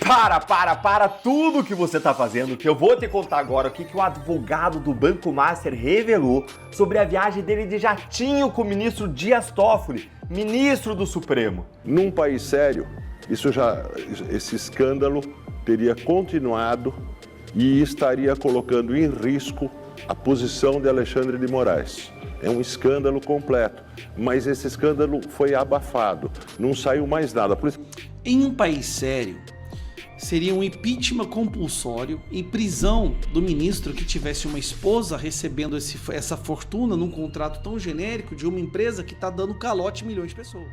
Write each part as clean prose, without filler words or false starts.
Para tudo que você está fazendo, que eu vou te contar agora o que o advogado do Banco Master revelou sobre a viagem dele de jatinho com o ministro Dias Toffoli, ministro do Supremo. Num país sério, esse escândalo teria continuado e estaria colocando em risco a posição de Alexandre de Moraes. É um escândalo completo, mas esse escândalo foi abafado, não saiu mais nada. Por isso... Em um país sério, seria um impeachment compulsório e prisão do ministro que tivesse uma esposa recebendo essa fortuna num contrato tão genérico de uma empresa que está dando calote em milhões de pessoas.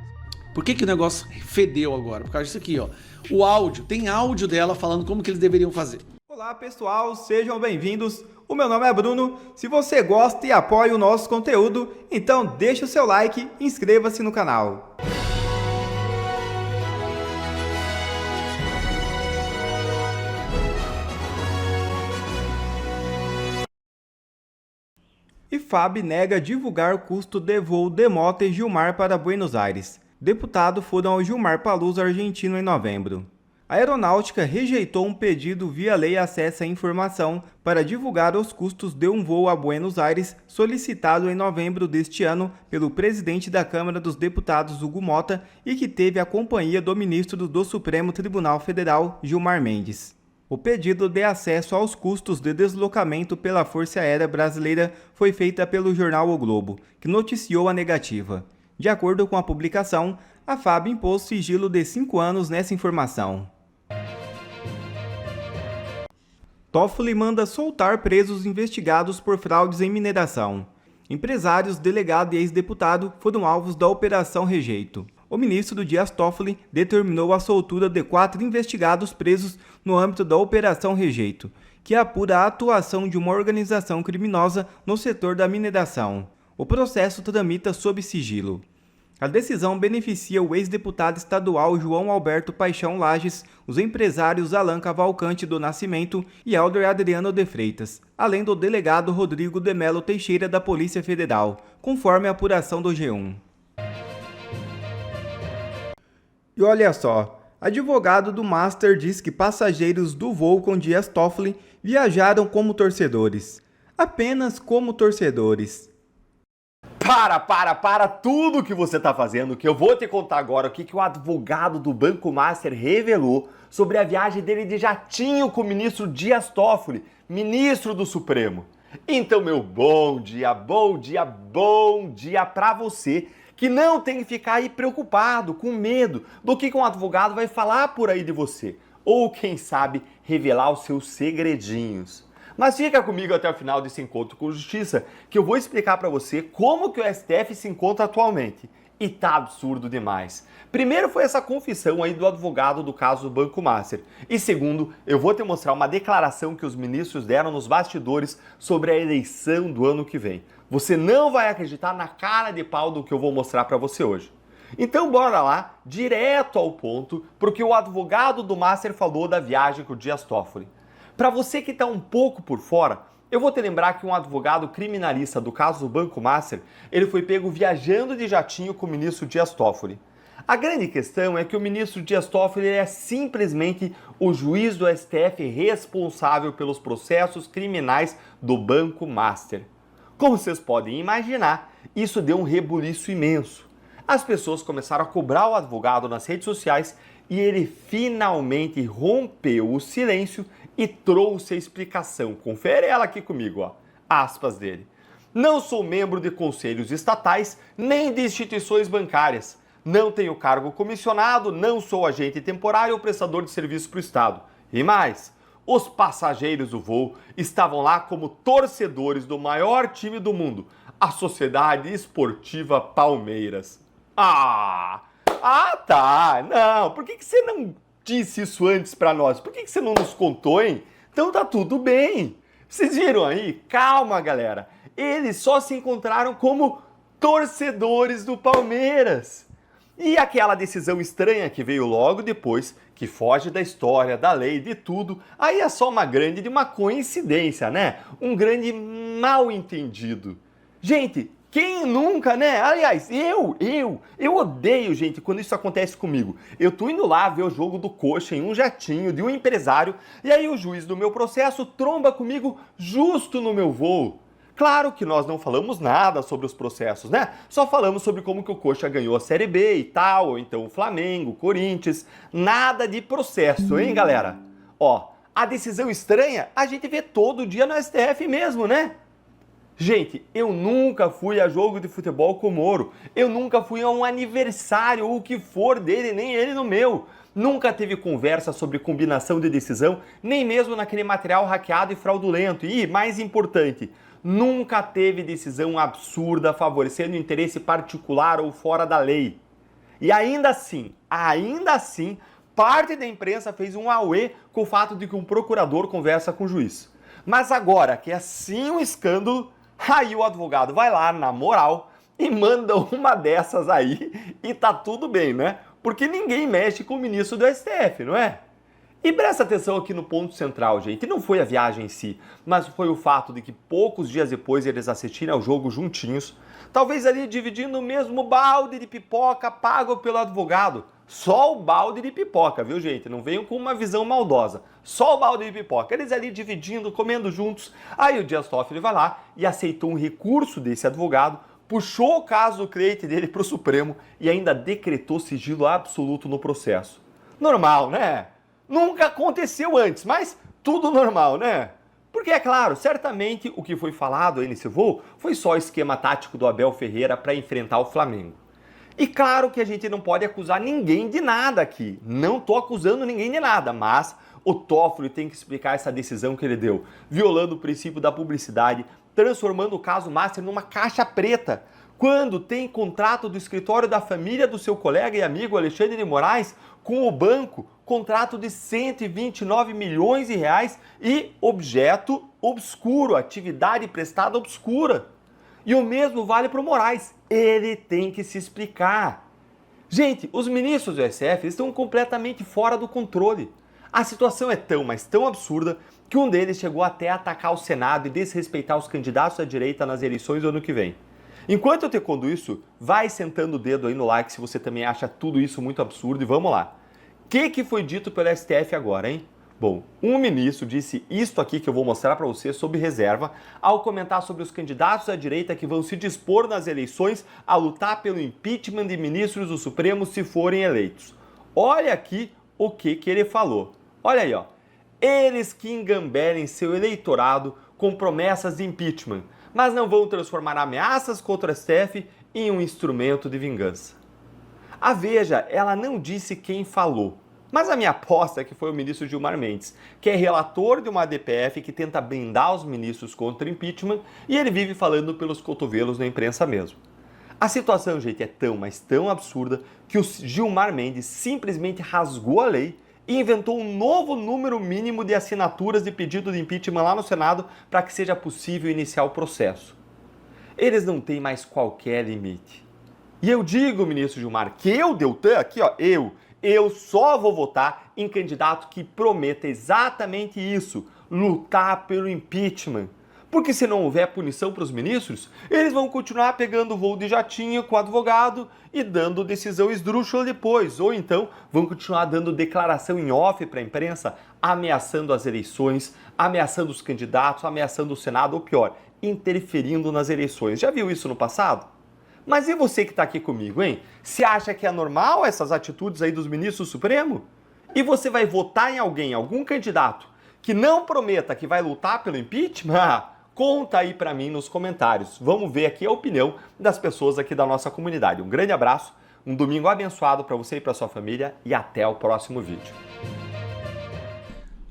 Por que o negócio fedeu agora? Por causa disso aqui, ó. O áudio, tem áudio dela falando como que eles deveriam fazer. Olá pessoal, sejam bem-vindos. O meu nome é Bruno. Se você gosta e apoia o nosso conteúdo, então deixa o seu like e inscreva-se no canal. IFAB nega divulgar custo de voo de Mota e Gilmar para Buenos Aires. Deputado foram ao Gilmar Palusa argentino em novembro. A Aeronáutica rejeitou um pedido via lei acesso à informação para divulgar os custos de um voo a Buenos Aires solicitado em novembro deste ano pelo presidente da Câmara dos Deputados, Hugo Mota, e que teve a companhia do ministro do Supremo Tribunal Federal, Gilmar Mendes. O pedido de acesso aos custos de deslocamento pela Força Aérea Brasileira foi feita pelo jornal O Globo, que noticiou a negativa. De acordo com a publicação, a FAB impôs sigilo de 5 anos nessa informação. Toffoli manda soltar presos investigados por fraudes em mineração. Empresários, delegado e ex-deputado foram alvos da Operação Rejeito. O ministro Dias Toffoli determinou a soltura de 4 investigados presos no âmbito da Operação Rejeito, que apura a atuação de uma organização criminosa no setor da mineração. O processo tramita sob sigilo. A decisão beneficia o ex-deputado estadual João Alberto Paixão Lages, os empresários Alan Cavalcante do Nascimento e Elder Adriano de Freitas, além do delegado Rodrigo de Melo Teixeira da Polícia Federal, conforme a apuração do G1. E olha só, advogado do Master diz que passageiros do voo com Dias Toffoli viajaram como torcedores. Apenas como torcedores. Para tudo que você está fazendo, que eu vou te contar agora o que o advogado do Banco Master revelou sobre a viagem dele de jatinho com o ministro Dias Toffoli, ministro do Supremo. Então, meu bom dia para você que não tem que ficar aí preocupado, com medo do que um advogado vai falar por aí de você, ou quem sabe revelar os seus segredinhos. Mas fica comigo até o final desse encontro com justiça, que eu vou explicar para você como que o STF se encontra atualmente. E tá absurdo demais. Primeiro foi essa confissão aí do advogado do caso do Banco Master. E segundo, eu vou te mostrar uma declaração que os ministros deram nos bastidores sobre a eleição do ano que vem. Você não vai acreditar na cara de pau do que eu vou mostrar para você hoje. Então bora lá, direto ao ponto, porque o advogado do Master falou da viagem com o Dias Toffoli. Para você que está um pouco por fora, eu vou te lembrar que um advogado criminalista do caso do Banco Master, ele foi pego viajando de jatinho com o ministro Dias Toffoli. A grande questão é que o ministro Dias Toffoli é simplesmente o juiz do STF responsável pelos processos criminais do Banco Master. Como vocês podem imaginar, isso deu um rebuliço imenso. As pessoas começaram a cobrar o advogado nas redes sociais e ele finalmente rompeu o silêncio e trouxe a explicação. Confere ela aqui comigo, ó. Aspas dele. Não sou membro de conselhos estatais nem de instituições bancárias. Não tenho cargo comissionado, não sou agente temporário ou prestador de serviço para o Estado. E mais, os passageiros do voo estavam lá como torcedores do maior time do mundo, a Sociedade Esportiva Palmeiras. Tá, não, por que você não disse isso antes para nós? Por que você não nos contou, hein? Então tá tudo bem. Vocês viram aí? Calma, galera. Eles só se encontraram como torcedores do Palmeiras. E aquela decisão estranha que veio logo depois, que foge da história, da lei, de tudo, aí é só uma grande coincidência, né? Um grande mal entendido. Gente, Quem nunca, né? Aliás, eu odeio, gente, quando isso acontece comigo. Eu tô indo lá ver o jogo do Coxa em um jatinho de um empresário e aí o juiz do meu processo tromba comigo justo no meu voo. Claro que nós não falamos nada sobre os processos, né? Só falamos sobre como que o Coxa ganhou a Série B e tal, ou então o Flamengo, o Corinthians. Nada de processo, hein, galera? Ó, a decisão estranha a gente vê todo dia no STF mesmo, né? Gente, eu nunca fui a jogo de futebol com o Moro. Eu nunca fui a um aniversário ou o que for dele, nem ele no meu. Nunca teve conversa sobre combinação de decisão, nem mesmo naquele material hackeado e fraudulento. E, mais importante, nunca teve decisão absurda favorecendo o interesse particular ou fora da lei. E ainda assim, parte da imprensa fez um auê com o fato de que um procurador conversa com o juiz. Mas agora que é assim um escândalo, aí o advogado vai lá, na moral, e manda uma dessas aí e tá tudo bem, né? Porque ninguém mexe com o ministro do STF, não é? E presta atenção aqui no ponto central, gente. Não foi a viagem em si, mas foi o fato de que poucos dias depois eles assistirem ao jogo juntinhos, talvez ali dividindo o mesmo balde de pipoca pago pelo advogado. Só o balde de pipoca, viu, gente? Não venham com uma visão maldosa. Só o balde de pipoca. Eles ali dividindo, comendo juntos. Aí o Dias Toffoli vai lá e aceitou um recurso desse advogado, puxou o caso do cliente dele para o Supremo e ainda decretou sigilo absoluto no processo. Normal, né? Nunca aconteceu antes, mas tudo normal, né? Porque, é claro, certamente o que foi falado aí nesse voo foi só o esquema tático do Abel Ferreira para enfrentar o Flamengo. E claro que a gente não pode acusar ninguém de nada aqui. Não tô acusando ninguém de nada, mas o Toffoli tem que explicar essa decisão que ele deu, violando o princípio da publicidade, transformando o caso Master numa caixa preta, quando tem contrato do escritório da família do seu colega e amigo Alexandre de Moraes com o banco, contrato de 129 milhões de reais e objeto obscuro, atividade prestada obscura. E o mesmo vale para o Moraes. Ele tem que se explicar. Gente, os ministros do STF estão completamente fora do controle. A situação é tão, mas tão absurda que um deles chegou até a atacar o Senado e desrespeitar os candidatos à direita nas eleições do ano que vem. Enquanto eu te conto isso, vai sentando o dedo aí no like se você também acha tudo isso muito absurdo e vamos lá. O que foi dito pelo STF agora, hein? Bom, um ministro disse isto aqui que eu vou mostrar para você sob reserva ao comentar sobre os candidatos à direita que vão se dispor nas eleições a lutar pelo impeachment de ministros do Supremo se forem eleitos. Olha aqui o que ele falou. Olha aí, ó. Eles que engambelem seu eleitorado com promessas de impeachment, mas não vão transformar ameaças contra o STF em um instrumento de vingança. A Veja, ela não disse quem falou, mas a minha aposta é que foi o ministro Gilmar Mendes, que é relator de uma DPF que tenta blindar os ministros contra impeachment e ele vive falando pelos cotovelos na imprensa mesmo. A situação, gente, é tão, mas tão absurda que o Gilmar Mendes simplesmente rasgou a lei e inventou um novo número mínimo de assinaturas de pedido de impeachment lá no Senado para que seja possível iniciar o processo. Eles não têm mais qualquer limite. E eu digo, ministro Gilmar, que eu, Deltan, aqui ó, eu só vou votar em candidato que prometa exatamente isso, lutar pelo impeachment. Porque se não houver punição para os ministros, eles vão continuar pegando voo de jatinho com o advogado e dando decisão esdrúxula depois. Ou então vão continuar dando declaração em off para a imprensa, ameaçando as eleições, ameaçando os candidatos, ameaçando o Senado, ou pior, interferindo nas eleições. Já viu isso no passado? Mas e você que está aqui comigo, hein? Você acha que é normal essas atitudes aí dos ministros do Supremo? E você vai votar em alguém, algum candidato, que não prometa que vai lutar pelo impeachment? Conta aí pra mim nos comentários. Vamos ver aqui a opinião das pessoas aqui da nossa comunidade. Um grande abraço, um domingo abençoado para você e para sua família e até o próximo vídeo.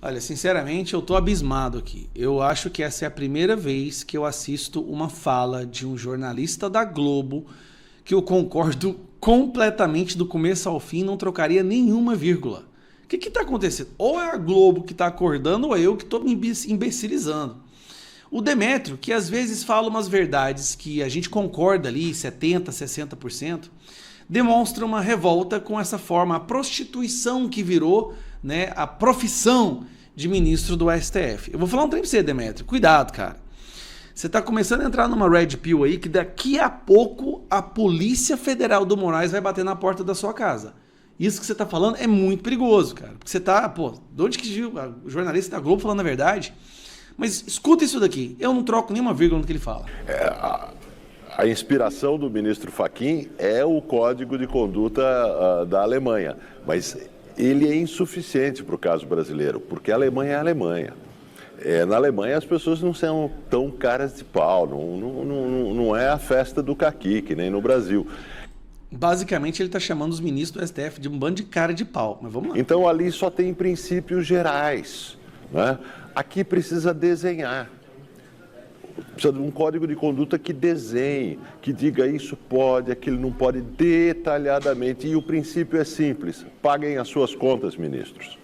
Olha, sinceramente, eu tô abismado aqui. Eu acho que essa é a primeira vez que eu assisto uma fala de um jornalista da Globo que eu concordo completamente do começo ao fim, não trocaria nenhuma vírgula. O que tá acontecendo? Ou é a Globo que tá acordando ou é eu que tô me imbecilizando. O Demétrio, que às vezes fala umas verdades que a gente concorda ali, 70%, 60%, demonstra uma revolta com essa forma, a prostituição que virou, né, a profissão de ministro do STF. Eu vou falar um trem pra você, Demétrio, cuidado, cara. Você está começando a entrar numa red pill aí que daqui a pouco a Polícia Federal do Moraes vai bater na porta da sua casa. Isso que você está falando é muito perigoso, cara. Porque você tá, de onde que o jornalista da Globo falando a verdade? Mas escuta isso daqui. Eu não troco nenhuma vírgula no que ele fala. A inspiração do ministro Fachin é o Código de Conduta da Alemanha, mas ele é insuficiente para o caso brasileiro, porque a Alemanha é a Alemanha. Na Alemanha as pessoas não são tão caras de pau, não é a festa do caqui, que nem no Brasil. Basicamente ele está chamando os ministros do STF de um bando de cara de pau, mas vamos lá. Então ali só tem princípios gerais, né? Aqui precisa desenhar. Precisa de um código de conduta que desenhe, que diga isso pode, aquilo não pode, detalhadamente. E o princípio é simples: paguem as suas contas, ministros.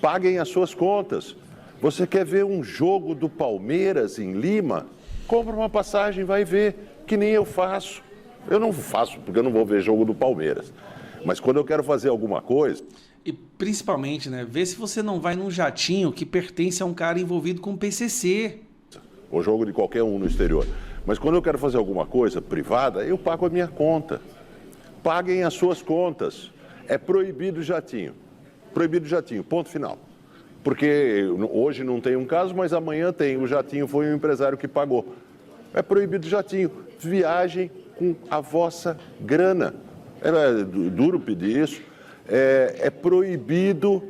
Paguem as suas contas. Você quer ver um jogo do Palmeiras em Lima? Compra uma passagem, vai ver, que nem eu faço. Eu não faço porque eu não vou ver jogo do Palmeiras. Mas quando eu quero fazer alguma coisa... E principalmente, né, ver se você não vai num jatinho que pertence a um cara envolvido com PCC. Ou jogo de qualquer um no exterior. Mas quando eu quero fazer alguma coisa privada, eu pago a minha conta. Paguem as suas contas. É proibido jatinho. Proibido jatinho, ponto final. Porque hoje não tem um caso, mas amanhã tem. O jatinho foi um empresário que pagou. É proibido jatinho. Viagem com a vossa grana. É duro pedir isso. É proibido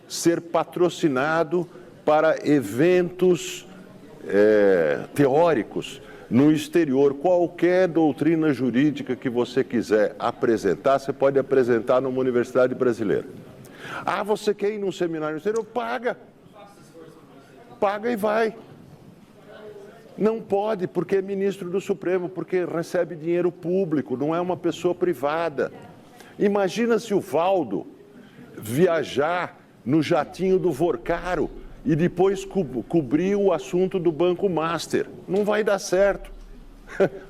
ser patrocinado para eventos teóricos no exterior. Qualquer doutrina jurídica que você quiser apresentar, você pode apresentar numa universidade brasileira. Ah, você quer ir num seminário no exterior? Paga. Paga e vai. Não pode, porque é ministro do Supremo, porque recebe dinheiro público, não é uma pessoa privada. Imagina se o Valdo viajar no jatinho do Vorcaro e depois cobrir o assunto do Banco Master. Não vai dar certo.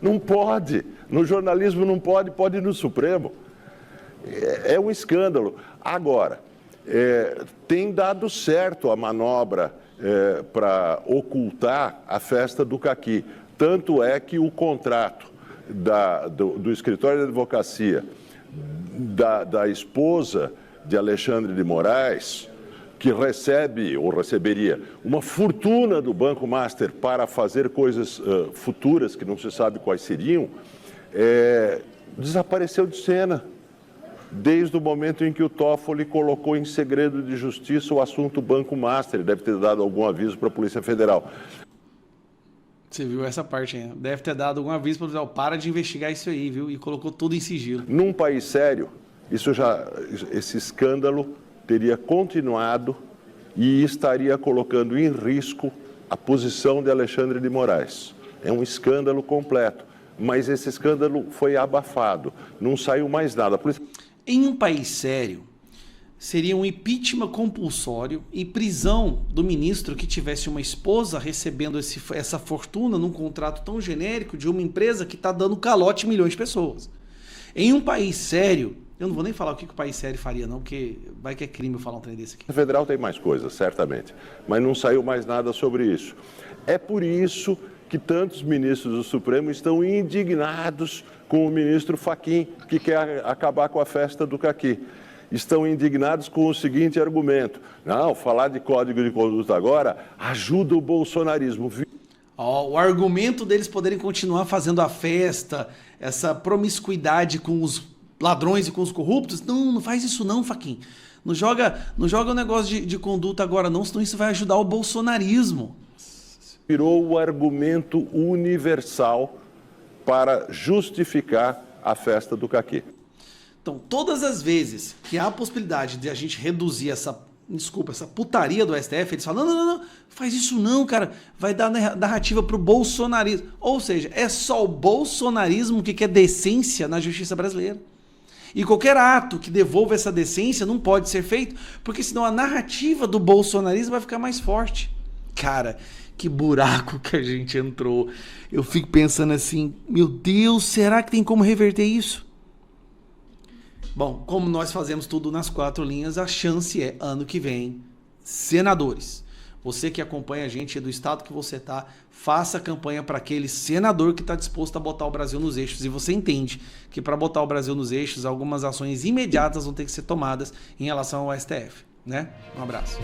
Não pode. No jornalismo não pode, pode ir no Supremo. É um escândalo. Agora, tem dado certo a manobra para ocultar a festa do caqui. Tanto é que o contrato do escritório de advocacia da esposa de Alexandre de Moraes, que recebe ou receberia uma fortuna do Banco Master para fazer coisas futuras que não se sabe quais seriam, desapareceu de cena. Desde o momento em que o Toffoli colocou em segredo de justiça o assunto Banco Master. Ele deve ter dado algum aviso para a Polícia Federal. Você viu essa parte, hein? Deve ter dado algum aviso para o Federal. Para de investigar isso aí, viu? E colocou tudo em sigilo. Num país sério, esse escândalo teria continuado e estaria colocando em risco a posição de Alexandre de Moraes. É um escândalo completo, mas esse escândalo foi abafado, não saiu mais nada. Em um país sério, seria um impeachment compulsório e prisão do ministro que tivesse uma esposa recebendo essa fortuna num contrato tão genérico de uma empresa que está dando calote em milhões de pessoas. Em um país sério, eu não vou nem falar o que o país sério faria não, porque vai que é crime eu falar um trem desse aqui. A Federal tem mais coisas, certamente, mas não saiu mais nada sobre isso. É por isso que tantos ministros do Supremo estão indignados com o ministro Fachin, que quer acabar com a festa do caqui. Estão indignados com o seguinte argumento: não, falar de código de conduta agora ajuda o bolsonarismo. O argumento deles poderem continuar fazendo a festa, essa promiscuidade com os ladrões e com os corruptos, não faz isso não, Fachin. Não joga um negócio de conduta agora não, senão isso vai ajudar o bolsonarismo. Virou o argumento universal para justificar a festa do caqui. Então, todas as vezes que há a possibilidade de a gente reduzir essa putaria do STF, eles falam, não, faz isso não, cara, vai dar narrativa pro bolsonarismo. Ou seja, é só o bolsonarismo que quer decência na justiça brasileira. E qualquer ato que devolva essa decência não pode ser feito, porque senão a narrativa do bolsonarismo vai ficar mais forte. Cara, que buraco que a gente entrou. Eu fico pensando assim, meu Deus, será que tem como reverter isso? Bom, como nós fazemos tudo nas 4 linhas, a chance é, ano que vem, senadores. Você que acompanha a gente do estado que você tá, faça campanha para aquele senador que está disposto a botar o Brasil nos eixos. E você entende que para botar o Brasil nos eixos, algumas ações imediatas vão ter que ser tomadas em relação ao STF, né? Um abraço.